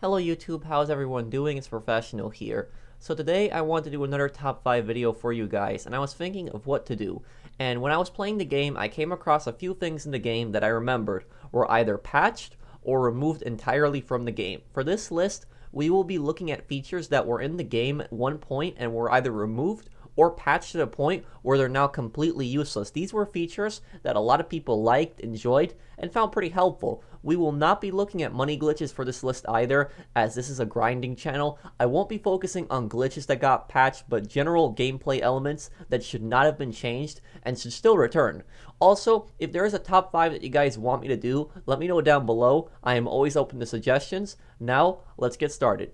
Hello YouTube, how's everyone doing? It's Professional here. So today I want to do another top 5 video for you guys, and I was thinking of what to do. And when I was playing the game, I came across a few things in the game that I remembered were either patched or removed entirely from the game. For this list, we will be looking at features that were in the game at one point and were either removed or patched to the point where they're now completely useless. These were features that a lot of people liked, enjoyed, and found pretty helpful. We will not be looking at money glitches for this list either, as this is a grinding channel. I won't be focusing on glitches that got patched, but general gameplay elements that should not have been changed and should still return. Also, if there is a top 5 that you guys want me to do, let me know down below. I am always open to suggestions. Now, let's get started.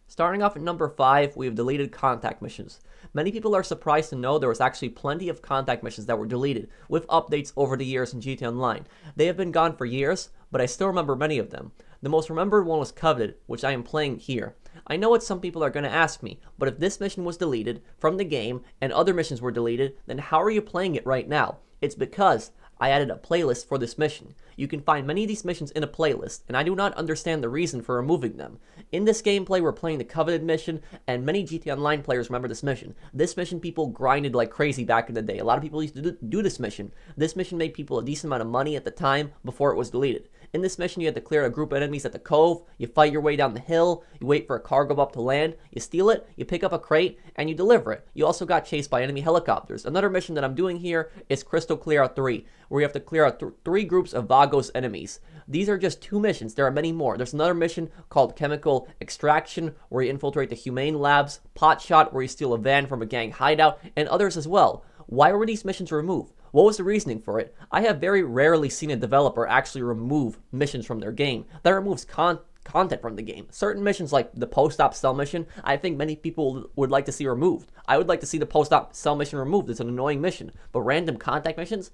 Starting off at number 5, we have deleted contact missions. Many people are surprised to know there was actually plenty of contact missions that were deleted, with updates over the years in GTA Online. They have been gone for years, but I still remember many of them. The most remembered one was Coveted, which I am playing here. I know what some people are going to ask me, but if this mission was deleted from the game and other missions were deleted, then how are you playing it right now? It's because I added a playlist for this mission. You can find many of these missions in a playlist, and I do not understand the reason for removing them. In this gameplay, we're playing the Coveted mission, and many GTA Online players remember this mission. This mission, people grinded like crazy back in the day. A lot of people used to do this mission. This mission made people a decent amount of money at the time before it was deleted. In this mission, you have to clear a group of enemies at the cove, you fight your way down the hill, you wait for a cargo up to land, you steal it, you pick up a crate, and you deliver it. You also got chased by enemy helicopters. Another mission that I'm doing here is Crystal Clear Out 3, where you have to clear out 3 groups of Vagos enemies. These are just 2 missions. There are many more. There's another mission called Chemical Extraction, where you infiltrate the Humane Labs, Potshot, where you steal a van from a gang hideout, and others as well. Why were these missions removed? What was the reasoning for it? I have very rarely seen a developer actually remove missions from their game. That removes content from the game. Certain missions like the post-op cell mission, I think many people would like to see removed. I would like to see the post-op cell mission removed. It's an annoying mission. But random contact missions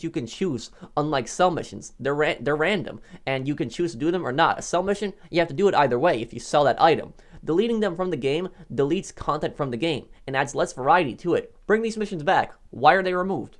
you can choose, unlike cell missions. They're random, and you can choose to do them or not. A cell mission, you have to do it either way if you sell that item. Deleting them from the game deletes content from the game and adds less variety to it. Bring these missions back. Why are they removed?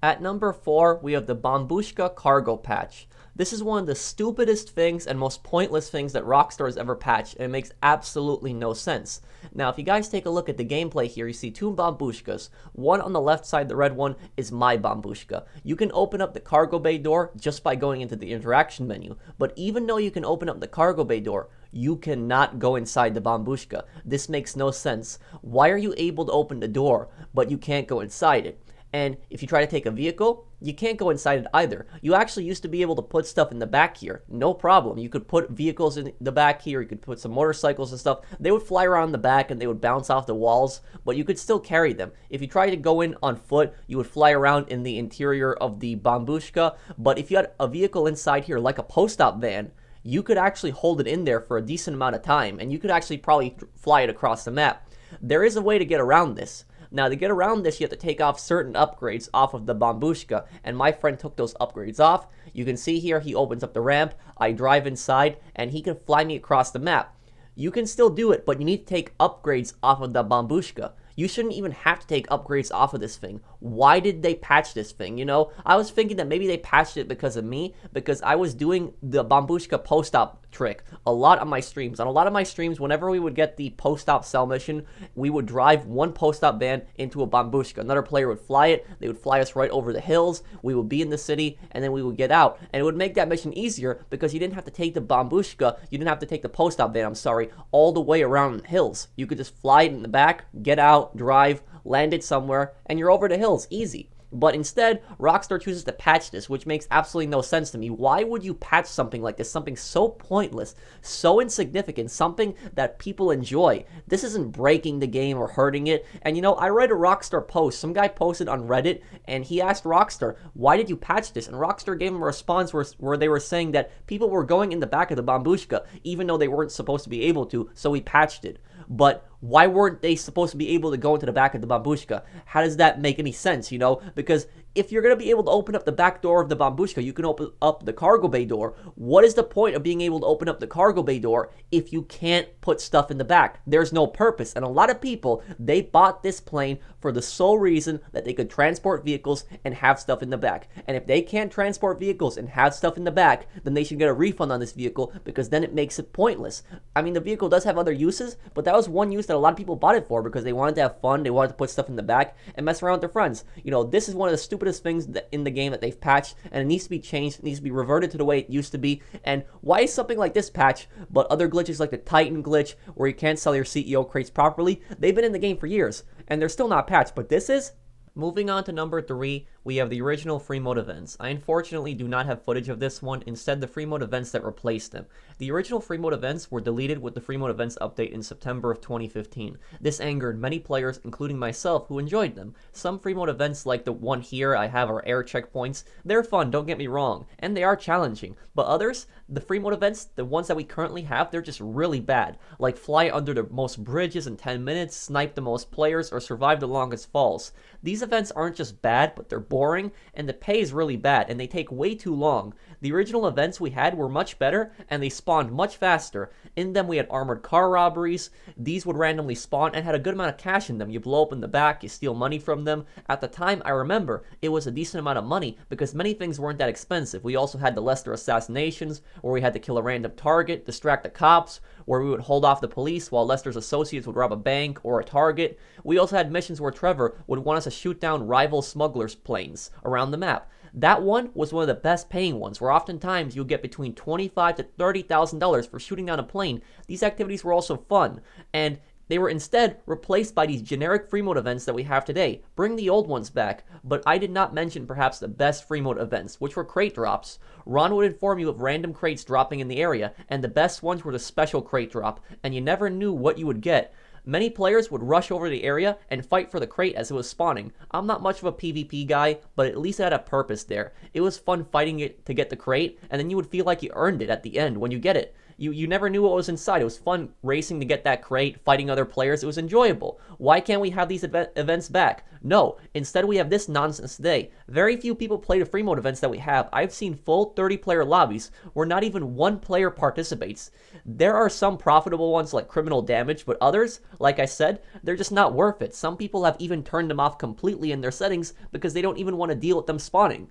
At number 4, we have the Bombushka Cargo Patch. This is one of the stupidest things and most pointless things that Rockstar has ever patched, and it makes absolutely no sense. Now, if you guys take a look at the gameplay here, you see 2 Bombushkas. One on the left side, the red one, is my Bombushka. You can open up the cargo bay door just by going into the interaction menu, but even though you can open up the cargo bay door, you cannot go inside the Bombushka. This makes no sense. Why are you able to open the door, but you can't go inside it? And if you try to take a vehicle, you can't go inside it either. You actually used to be able to put stuff in the back here. No problem. You could put vehicles in the back here. You could put some motorcycles and stuff. They would fly around the back and they would bounce off the walls, but you could still carry them. If you tried to go in on foot, you would fly around in the interior of the Bombushka. But if you had a vehicle inside here, like a post-op van, you could actually hold it in there for a decent amount of time, and you could actually probably fly it across the map. There is a way to get around this. Now, to get around this, you have to take off certain upgrades off of the Bombushka, and my friend took those upgrades off. You can see here, he opens up the ramp, I drive inside, and he can fly me across the map. You can still do it, but you need to take upgrades off of the Bombushka. You shouldn't even have to take upgrades off of this thing. Why did they patch this thing? You know, I was thinking that maybe they patched it because of me, because I was doing the Bombushka post-op trick a lot on my streams. On a lot of my streams, whenever we would get the post-op cell mission, we would drive one post-op van into a Bombushka. Another player would fly it. They would fly us right over the hills. We would be in the city, and then we would get out. And it would make that mission easier because you didn't have to take the Bombushka, you didn't have to take the post-op van, I'm sorry, all the way around the hills. You could just fly it in the back, get out, drive, land it somewhere, and you're over the hills. Easy. But instead, Rockstar chooses to patch this, which makes absolutely no sense to me. Why would you patch something like this? Something so pointless, so insignificant, something that people enjoy. This isn't breaking the game or hurting it. And you know, I read a Rockstar post. Some guy posted on Reddit, and he asked Rockstar, why did you patch this? And Rockstar gave him a response where they were saying that people were going in the back of the Bombushka, even though they weren't supposed to be able to, so we patched it. But Why weren't they supposed to be able to go into the back of the Bambushka? How does that make any sense, you know? Because if you're going to be able to open up the back door of the Bambushka, you can open up the cargo bay door. What is the point of being able to open up the cargo bay door if you can't put stuff in the back? There's no purpose. And a lot of people, they bought this plane for the sole reason that they could transport vehicles and have stuff in the back. And if they can't transport vehicles and have stuff in the back, then they should get a refund on this vehicle, because then it makes it pointless. I mean, the vehicle does have other uses, but that was one use that a lot of people bought it for, because they wanted to have fun, they wanted to put stuff in the back and mess around with their friends. You know, this is one of the stupidest things that in the game that they've patched, and it needs to be changed. It needs to be reverted to the way it used to be. And why is something like this patch, but other glitches like the Titan glitch, where you can't sell your CEO crates properly, they've been in the game for years, and they're still not patched, but this is? Moving on to number 3, we have the original free mode events. I unfortunately do not have footage of this one, instead the free mode events that replaced them. The original free mode events were deleted with the free mode events update in September of 2015. This angered many players, including myself, who enjoyed them. Some free mode events, like the one here I have, are air checkpoints. They're fun, don't get me wrong, and they are challenging. But others, the free mode events, the ones that we currently have, they're just really bad. Like fly under the most bridges in 10 minutes, snipe the most players, or survive the longest falls. These events aren't just bad, but they're boring, and the pay is really bad, and they take way too long. The original events we had were much better, and they spawned much faster. In them we had armored car robberies. These would randomly spawn and had a good amount of cash in them. You blow up in the back, you steal money from them. At the time, I remember, it was a decent amount of money, because many things weren't that expensive. We also had the Lester assassinations, where we had to kill a random target, distract the cops, where we would hold off the police while Lester's associates would rob a bank or a target. We also had missions where Trevor would want us to shoot down rival smugglers' planes around the map. That one was one of the best paying ones, where oftentimes you'll get between $25,000 to $30,000 for shooting down a plane. These activities were also fun, and they were instead replaced by these generic free mode events that we have today. Bring the old ones back, but I did not mention perhaps the best free mode events, which were crate drops. Ron would inform you of random crates dropping in the area, and the best ones were the special crate drop, and you never knew what you would get. Many players would rush over the area and fight for the crate as it was spawning. I'm not much of a PvP guy, but at least it had a purpose there. It was fun fighting it to get the crate, and then you would feel like you earned it at the end when you get it. You never knew what was inside. It was fun racing to get that crate, fighting other players. It was enjoyable. Why can't we have these events back? No, instead we have this nonsense today. Very few people play the free mode events that we have. I've seen full 30-player lobbies where not even one player participates. There are some profitable ones like criminal damage, but others, like I said, they're just not worth it. Some people have even turned them off completely in their settings because they don't even want to deal with them spawning.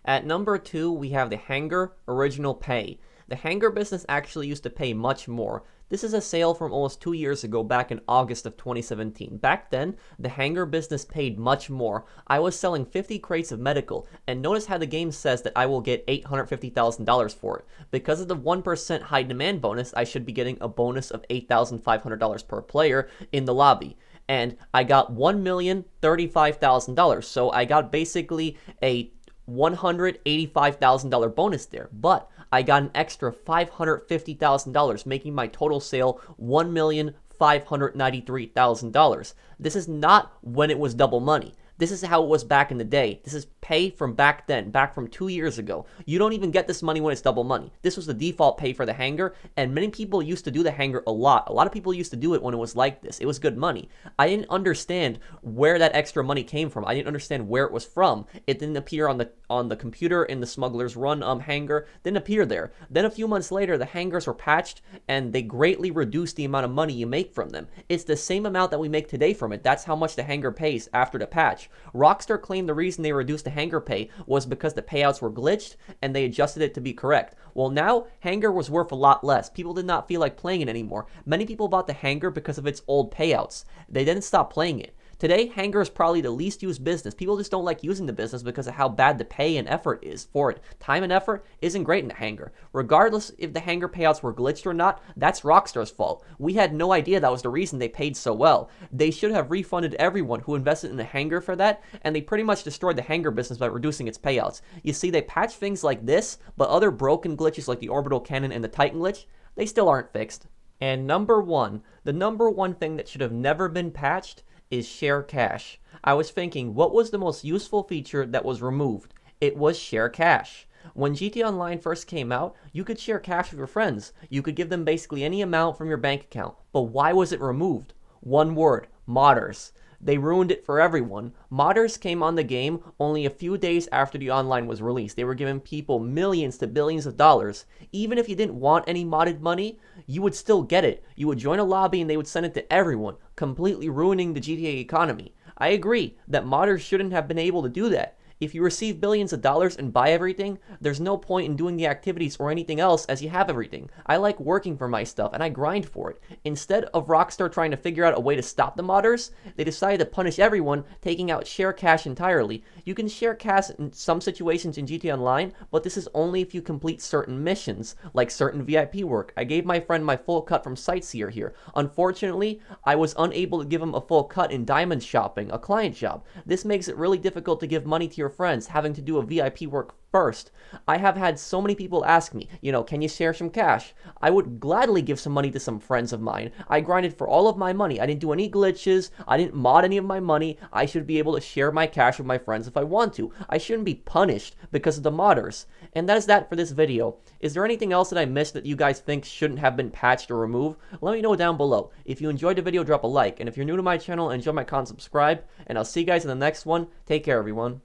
At number 2, we have the Hangar Original Pay. The Hangar business actually used to pay much more. This is a sale from almost 2 years ago, back in August of 2017. Back then, the Hangar business paid much more. I was selling 50 crates of medical, and notice how the game says that I will get $850,000 for it. Because of the 1% high demand bonus, I should be getting a bonus of $8,500 per player in the lobby. And I got $1,035,000, so I got basically a $185,000 bonus there, but I got an extra $550,000, making my total sale $1,593,000. This is not when it was double money. This is how it was back in the day. This is pay from back then, back from 2 years ago. You don't even get this money when it's double money. This was the default pay for the Hangar, and many people used to do the Hangar a lot. A lot of people used to do it when it was like this. It was good money. I didn't understand where that extra money came from. I didn't understand where it was from. It didn't appear on the computer in the Smuggler's Run Hangar. Didn't appear there. Then a few months later, the Hangars were patched, and they greatly reduced the amount of money you make from them. It's the same amount that we make today from it. That's how much the Hangar pays after the patch. Rockstar claimed the reason they reduced the Hangar pay was because the payouts were glitched and they adjusted it to be correct. Well, now Hangar was worth a lot less. People did not feel like playing it anymore. Many people bought the Hangar because of its old payouts. They didn't stop playing it. Today, Hangar is probably the least used business. People just don't like using the business because of how bad the pay and effort is for it. Time and effort isn't great in the Hangar. Regardless if the Hangar payouts were glitched or not, that's Rockstar's fault. We had no idea that was the reason they paid so well. They should have refunded everyone who invested in the Hangar for that, and they pretty much destroyed the Hangar business by reducing its payouts. You see, they patched things like this, but other broken glitches like the orbital cannon and the Titan glitch, they still aren't fixed. And the number one thing that should have never been patched is share cash. I was thinking, what was the most useful feature that was removed? It was share cash. When GTA Online first came out, you could share cash with your friends. You could give them basically any amount from your bank account. But why was it removed? One word, modders. They ruined it for everyone. Modders came on the game only a few days after the online was released. They were giving people millions to billions of dollars. Even if you didn't want any modded money, you would still get it. You would join a lobby and they would send it to everyone, completely ruining the GTA economy. I agree that modders shouldn't have been able to do that. If you receive billions of dollars and buy everything, there's no point in doing the activities or anything else as you have everything. I like working for my stuff and I grind for it. Instead of Rockstar trying to figure out a way to stop the modders, they decided to punish everyone, taking out share cash entirely. You can share cash in some situations in GTA Online, but this is only if you complete certain missions, like certain VIP work. I gave my friend my full cut from Sightseer here. Unfortunately, I was unable to give him a full cut in Diamond Shopping, a client job. This makes it really difficult to give money to your friends, having to do a VIP work first. I have had so many people ask me, can you share some cash? I would gladly give some money to some friends of mine. I grinded for all of my money. I didn't do any glitches. I didn't mod any of my money. I should be able to share my cash with my friends if I want to. I shouldn't be punished because of the modders. And that is that for this video. Is there anything else that I missed that you guys think shouldn't have been patched or removed? Let me know down below. If you enjoyed the video, drop a like. And if you're new to my channel, enjoy my content, subscribe. And I'll see you guys in the next one. Take care, everyone.